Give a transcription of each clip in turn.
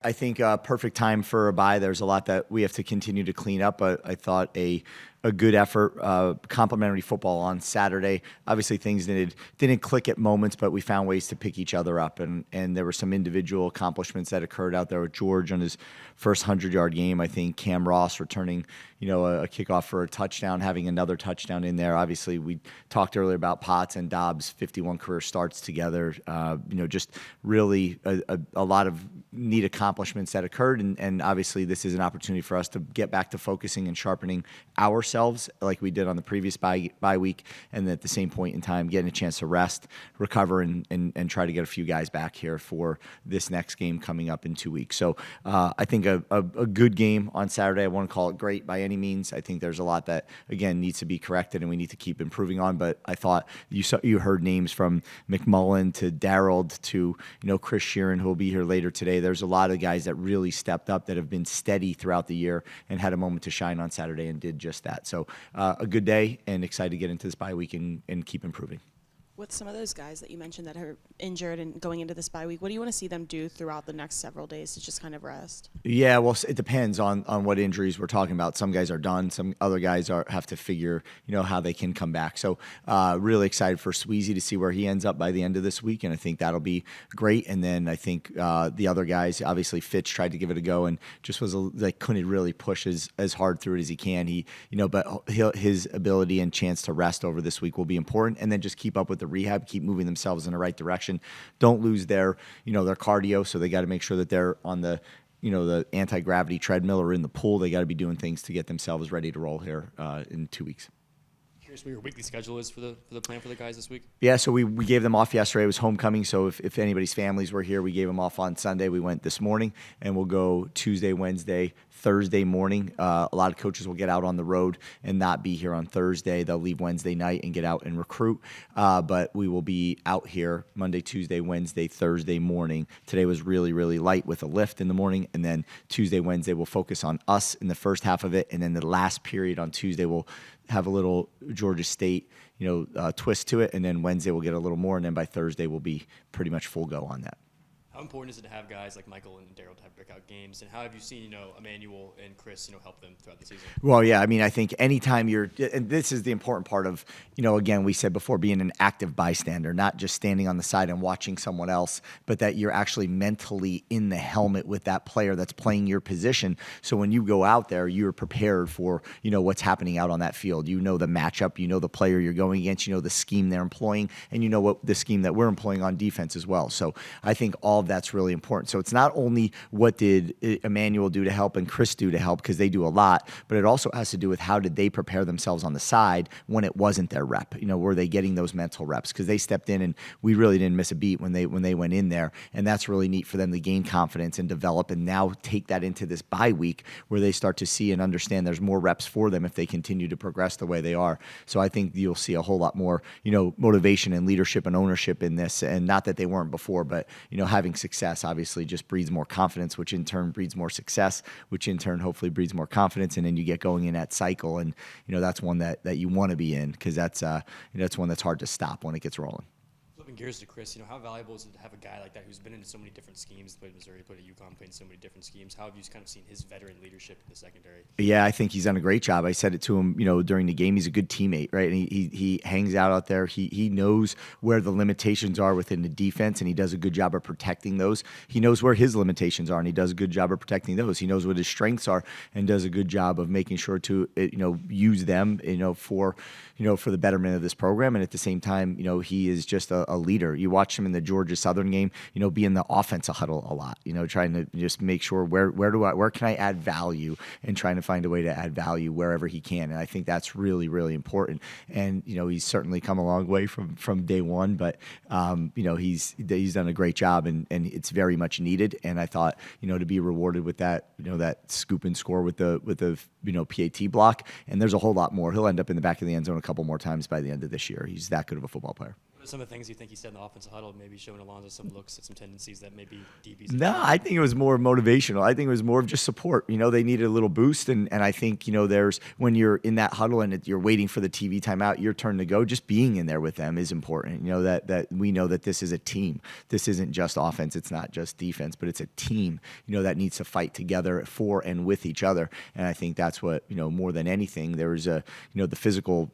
I think perfect time for a bye. There's a lot that we have to continue to clean up, but I thought a good effort, complimentary football on Saturday. Obviously, things didn't click at moments, but we found ways to pick each other up, and there were some individual accomplishments that occurred out there with George on his first 100-yard game. I think Cam Ross returning, a kickoff for a touchdown, having another touchdown in there. Obviously, we talked earlier about Potts and Dobbs' 51 career starts together. Just really a lot of neat accomplishments that occurred, and obviously this is an opportunity for us to get back to focusing and sharpening ourselves like we did on the previous bye week, and at the same point in time getting a chance to rest, recover, and try to get a few guys back here for this next game coming up in 2 weeks. So I think a good game on Saturday. I wouldn't call it great by any means. I think there's a lot that, again, needs to be corrected and we need to keep improving on, but I thought you heard names from McMullen to Darrell to Chris Sheeran, who will be here later today. There's a lot of guys that really stepped up that have been steady throughout the year and had a moment to shine on Saturday and did just that. So a good day and excited to get into this bye week and keep improving. With some of those guys that you mentioned that are injured and going into this bye week, what do you want to see them do throughout the next several days to just kind of rest? Yeah, well, it depends on what injuries we're talking about. Some guys are done. Some other guys have to figure, how they can come back. So really excited for Sweezy to see where he ends up by the end of this week, and I think that'll be great. And then I think the other guys, obviously Fitch tried to give it a go and just was couldn't really push as hard through it as he can. But his ability and chance to rest over this week will be important, and then just keep up with the rehab, keep moving themselves in the right direction. Don't lose their cardio, so they got to make sure that they're on the anti-gravity treadmill or in the pool. They got to be doing things to get themselves ready to roll here in 2 weeks. Curious what your weekly schedule is for the plan for the guys this week? Yeah, so we gave them off yesterday. It was homecoming, so if anybody's families were here, we gave them off on Sunday. We went this morning, and we'll go Tuesday, Wednesday, Thursday morning. A lot of coaches will get out on the road and not be here on Thursday. They'll leave Wednesday night and get out and recruit. But we will be out here Monday, Tuesday, Wednesday, Thursday morning. Today was really, really light with a lift in the morning. And then Tuesday, Wednesday, we'll focus on us in the first half of it. And then the last period on Tuesday, we'll have a little Georgia State, twist to it. And then Wednesday, we'll get a little more. And then by Thursday, we'll be pretty much full go on that. How important is it to have guys like Michael and Darrell to have breakout games? And how have you seen, Emmanuel and Chris, help them throughout the season? Well, yeah, I think anytime and this is the important part of, again, we said before, being an active bystander, not just standing on the side and watching someone else, but that you're actually mentally in the helmet with that player that's playing your position. So when you go out there, you're prepared for, what's happening out on that field. You know the matchup, the player you're going against, the scheme they're employing, and what the scheme that we're employing on defense as well. So I think all of that's really important. So it's not only what did Emmanuel do to help and Chris do to help, because they do a lot, but it also has to do with how did they prepare themselves on the side when it wasn't their rep. Were they getting those mental reps? Because they stepped in and we really didn't miss a beat when they went in there, and that's really neat for them to gain confidence and develop, and now take that into this bye week where they start to see and understand there's more reps for them if they continue to progress the way they are. So I think you'll see a whole lot more, motivation and leadership and ownership in this, and not that they weren't before, but having success obviously just breeds more confidence, which in turn breeds more success, which in turn hopefully breeds more confidence, and then you get going in that cycle, and that's one that you want to be in, because that's one that's hard to stop when it gets rolling. Flipping gears to Chris, how valuable is it to have a guy like that who's been in so many different schemes, played at Missouri, played at UConn, played in so many different schemes? How have you kind of seen his veteran leadership in the secondary? Yeah, I think he's done a great job. I said it to him, during the game. He's a good teammate, right? And he hangs out there. He knows where the limitations are within the defense, and he does a good job of protecting those. He knows where his limitations are, and he does a good job of protecting those. He knows what his strengths are, and does a good job of making sure to use them, for the betterment of this program. And at the same time, he is just a leader. You watch him in the Georgia Southern game, be in the offensive huddle a lot, trying to just make sure where can I add value, and trying to find a way to add value wherever he can. And I think that's really, really important. And, he's certainly come a long way from day one, but, he's done a great job, and it's very much needed. And I thought, to be rewarded with that, that scoop and score with the PAT block, and there's a whole lot more. He'll end up in the back of the end zone a couple more times by the end of this year. He's that good of a football player. What are some of the things you think he said in the offensive huddle, maybe showing Alonzo some looks at some tendencies that maybe DBs? No, I think it was more motivational. I think it was more of just support. They needed a little boost. And I think, there's when you're in that huddle and you're waiting for the TV timeout, your turn to go, just being in there with them is important. That we know that this is a team. This isn't just offense. It's not just defense, but it's a team, that needs to fight together for and with each other. And I think that's what, more than anything, there's the physical,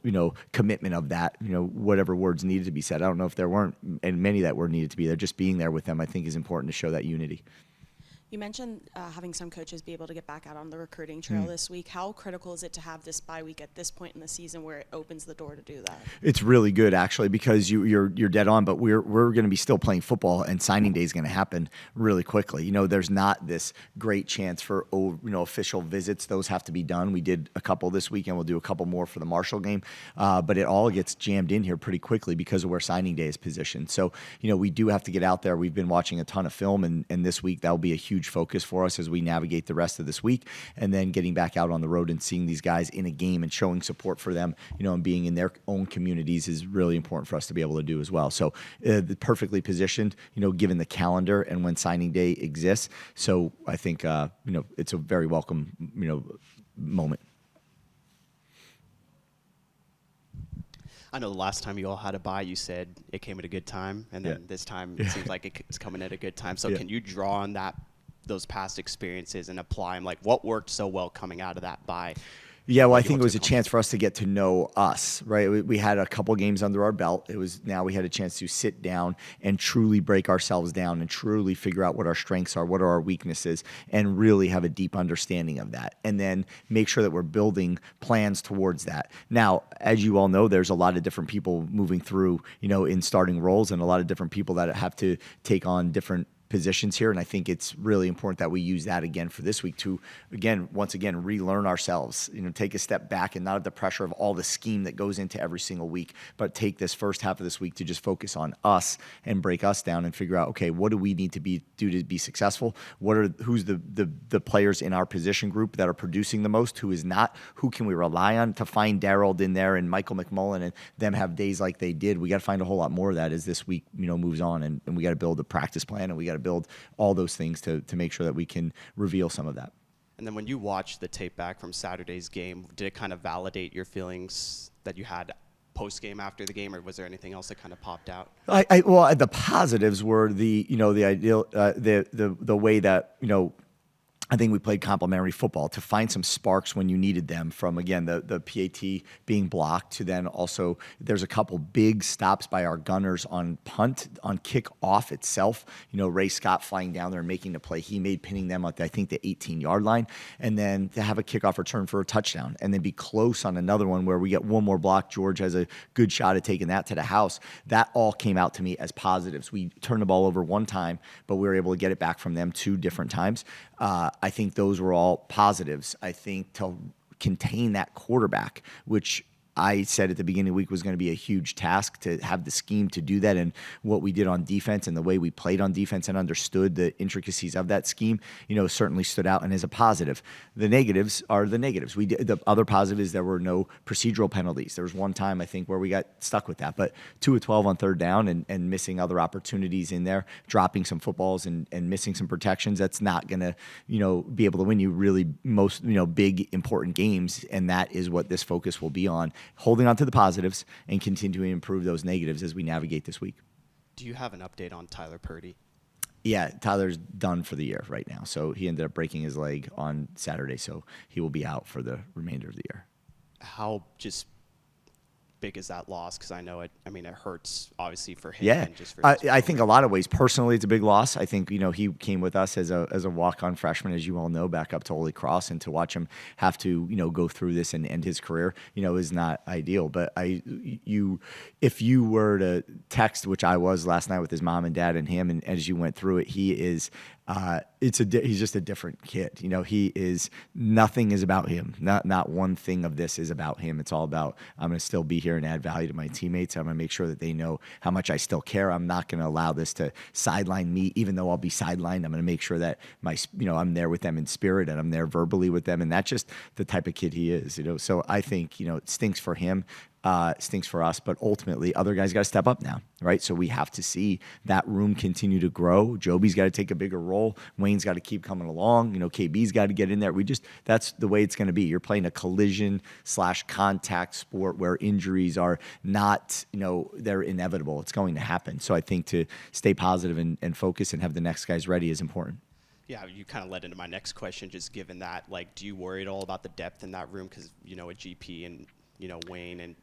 commitment of that, whatever words needed to be said. I don't know if there weren't, and many that were needed to be there. Just being there with them, I think, is important to show that unity. You mentioned having some coaches be able to get back out on the recruiting trail this week. How critical is it to have this bye week at this point in the season where it opens the door to do that? It's really good, actually, because you're dead on. But we're going to be still playing football, and signing day is going to happen really quickly. There's not this great chance for official visits. Those have to be done. We did a couple this weekend. We'll do a couple more for the Marshall game. But it all gets jammed in here pretty quickly because of where signing day is positioned. So we do have to get out there. We've been watching a ton of film, and this week that'll be a huge focus for us as we navigate the rest of this week, and then getting back out on the road and seeing these guys in a game and showing support for them, and being in their own communities is really important for us to be able to do as well. So perfectly positioned, given the calendar and when signing day exists. So I think, it's a very welcome, moment. I know the last time you all had a bye, you said it came at a good time, and then this time it seems like it's coming at a good time. So can you draw on those past experiences and apply them? Like, what worked so well coming out of that bye? Yeah, well, I think it was a chance for us to get to know us, right? We had a couple games under our belt. Now we had a chance to sit down and truly break ourselves down and truly figure out what our strengths are, what are our weaknesses, and really have a deep understanding of that. And then make sure that we're building plans towards that. Now, as you all know, there's a lot of different people moving through, in starting roles, and a lot of different people that have to take on different positions here, and I think it's really important that we use that again for this week to, once again, relearn ourselves, take a step back and not have the pressure of all the scheme that goes into every single week, but take this first half of this week to just focus on us and break us down and figure out, okay, what do we need to do to be successful? Who's the players in our position group that are producing the most? Who is not? Who can we rely on to find Darrell in there and Michael McMullen and them have days like they did? We got to find a whole lot more of that as this week, moves on, and we got to build a practice plan, and we got to build all those things to make sure that we can reveal some of that. And then when you watched the tape back from Saturday's game, did it kind of validate your feelings that you had post game after the game, or was there anything else that kind of popped out? Well, the positives were the ideal, the way that I think we played complementary football to find some sparks when you needed them, from, again, the PAT being blocked to then also there's a couple big stops by our gunners on punt, on kickoff itself. Ray Scott flying down there and making the play he made, pinning them at, I think, the 18-yard line, and then to have a kickoff return for a touchdown and then be close on another one where we get one more block. George has a good shot at taking that to the house. That all came out to me as positives. We turned the ball over one time, but we were able to get it back from them 2 different times. I think those were all positives. I think to contain that quarterback, which I said at the beginning of the week was going to be a huge task, to have the scheme to do that, and what we did on defense and the way we played on defense and understood the intricacies of that scheme, certainly stood out and is a positive. The negatives are the negatives. The other positive is there were no procedural penalties. There was one time, I think, where we got stuck with that, but 2 of 12 on third down and missing other opportunities in there, dropping some footballs and missing some protections. That's not going to, be able to win you really most, big, important games, and that is what this focus will be on. Holding on to the positives and continuing to improve those negatives as we navigate this week. Do you have an update on Tyler Purdy? Yeah, Tyler's done for the year right now. So he ended up breaking his leg on Saturday, so he will be out for the remainder of the year. How just big is that loss? Because I know it hurts obviously for him. Yeah, and just for I think a lot of ways. Personally, it's a big loss. I think he came with us as a walk-on freshman, as you all know, back up to Holy Cross, and to watch him have to go through this and end his career, is not ideal. But if you were to text, which I was last night with his mom and dad and him, and as you went through it, he is. He's just a different kid. He is, nothing is about him. Not one thing of this is about him. It's all about, I'm going to still be here and add value to my teammates. I'm going to make sure that they know how much I still care. I'm not going to allow this to sideline me, even though I'll be sidelined. I'm going to make sure that I'm there with them in spirit, and I'm there verbally with them. And that's just the type of kid he is, So I think, it stinks for him. stinks for us. But ultimately, other guys got to step up now, right? So we have to see that room continue to grow. Joby's got to take a bigger role. Wayne's got to keep coming along. KB's got to get in there. That's the way it's going to be. You're playing a collision/contact sport where injuries are not, they're inevitable. It's going to happen. So I think to stay positive and focus and have the next guys ready is important. Yeah, you kind of led into my next question, just given that, do you worry at all about the depth in that room? Because, a GP and, Wayne and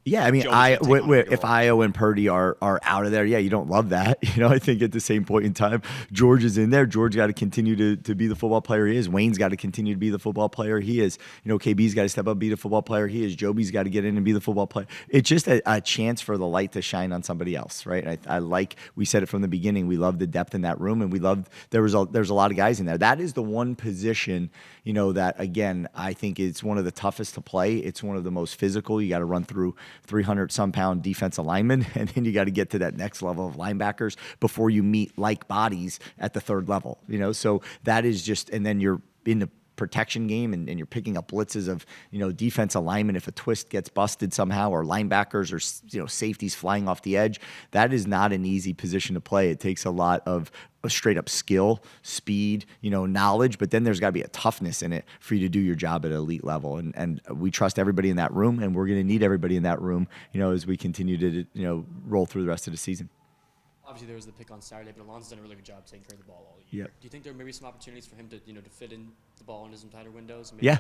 Yeah, I mean, if Io and Purdy are out of there, yeah, you don't love that. I think at the same point in time, George is in there. George got to continue to be the football player he is. Wayne's got to continue to be the football player he is. KB's got to step up, be the football player he is. Joby's got to get in and be the football player. It's just a chance for the light to shine on somebody else, right? I like, we said it from the beginning, we love the depth in that room, and we love, there's a lot of guys in there. That is the one position, that, again, I think it's one of the toughest to play. It's one of the most physical. You got to run through 300-some-pound defensive linemen, and then you got to get to that next level of linebackers before you meet like bodies at the third level. So that is just, and then you're in the protection game and you're picking up blitzes of defensive linemen if a twist gets busted somehow, or linebackers or safeties flying off the edge. That is not an easy position to play. It takes a lot of a straight up skill, speed, knowledge, but then there's got to be a toughness in it for you to do your job at an elite level. And we trust everybody in that room, and we're going to need everybody in that room, as we continue to roll through the rest of the season. Obviously, there was the pick on Saturday, but Alonzo's done a really good job taking care of the ball all year. Yep. Do you think there may be some opportunities for him to, to fit in the ball into some tighter windows? Yeah.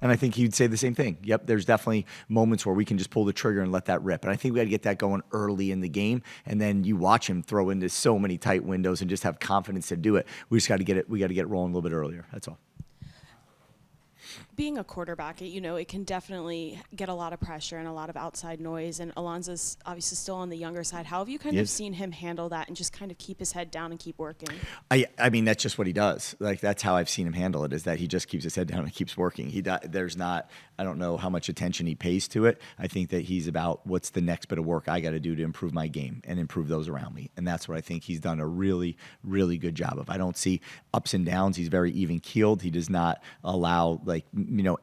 And I think he'd say the same thing. Yep, there's definitely moments where we can just pull the trigger and let that rip. And I think we got to get that going early in the game, and then you watch him throw into so many tight windows and just have confidence to do it. We just got to get it. We got to get rolling a little bit earlier. That's all. Being a quarterback, it can definitely get a lot of pressure and a lot of outside noise. And Alonzo's obviously still on the younger side. How have you kind of seen him handle that and just kind of keep his head down and keep working? I mean, that's just what he does. That's how I've seen him handle it, is that he just keeps his head down and keeps working. I don't know how much attention he pays to it. I think that he's about, what's the next bit of work I got to do to improve my game and improve those around me. And that's what I think he's done a really, really good job of. I don't see ups and downs. He's very even keeled. He does not allow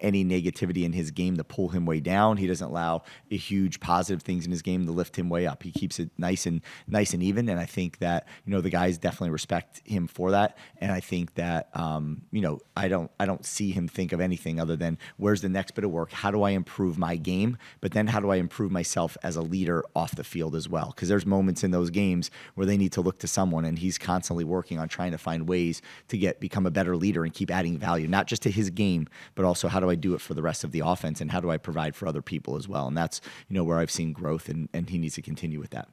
any negativity in his game to pull him way down. He doesn't allow a huge positive things in his game to lift him way up. He keeps it nice and even. And I think that, the guys definitely respect him for that. And I think that, I don't see him think of anything other than, where's the next bit of work? How do I improve my game? But then how do I improve myself as a leader off the field as well? Because there's moments in those games where they need to look to someone, and he's constantly working on trying to find ways to become a better leader and keep adding value, not just to his game, but also how do I do it for the rest of the offense, and how do I provide for other people as well? And that's, where I've seen growth, and he needs to continue with that.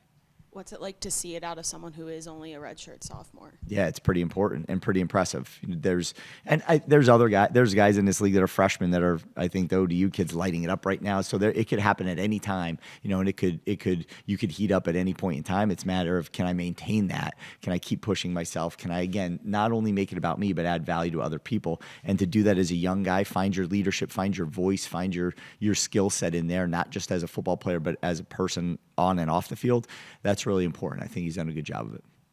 What's it like to see it out of someone who is only a redshirt sophomore? Yeah, it's pretty important and pretty impressive. There's guys in this league that are freshmen that are, I think, the ODU kids lighting it up right now. So it could happen at any time, and you could heat up at any point in time. It's a matter of, can I maintain that? Can I keep pushing myself? Can I, again, not only make it about me, but add value to other people? And to do that as a young guy, find your leadership, find your voice, find your skill set in there, not just as a football player, but as a person on and off the field. That's really important. I think he's done a good job of it.